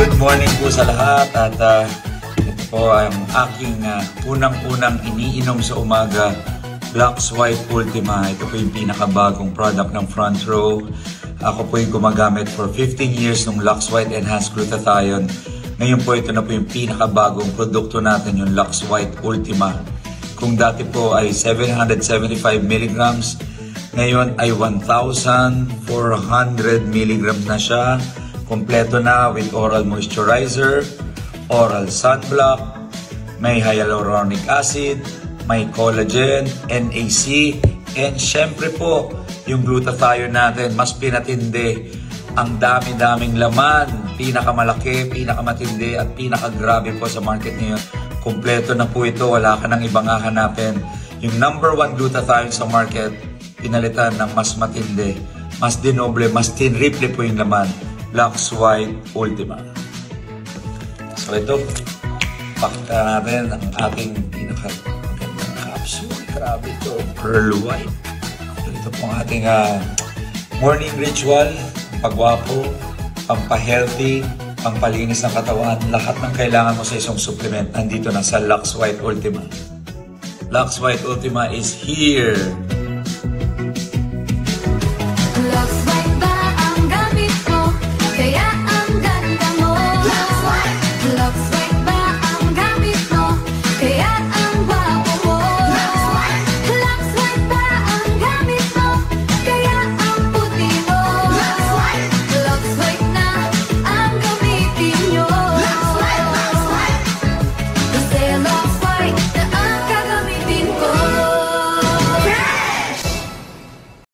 Good morning po sa lahat at ito po ang aking unang-unang iniinom sa umaga, Lux White Ultima. Ito po yung pinakabagong product ng Front Row. Ako po yung gumagamit for 15 years ng Lux White Enhanced Glutathione. Ngayon po ito na po yung pinakabagong produkto natin, yung Lux White Ultima. Kung dati po ay 775 mg, ngayon ay 1,400 mg na siya. Kompleto na with oral moisturizer, oral sunblock, may hyaluronic acid, may collagen, NAC, and syempre po, yung glutathione natin, mas pinatindi. Ang dami-daming laman, pinakamalaki, pinakamatindi, at pinakagrabe po sa market ngayon. Kompleto na po ito, wala ka nang ibang hahanapin. Yung #1 glutathione sa market, pinalitan ng mas matindi, mas dinoble, mas tinriple po yung laman. Lux White Ultima. So ito, pakita natin ang ating pinaka-magandang capsule. Grabe ito, Pearl White. Ito po ang ating morning ritual, pagwapo, pampahealthy, pampalinis ng katawan. Lahat ng kailangan mo sa isang supplement nandito na sa Lux White Ultima. Lux White Ultima is here.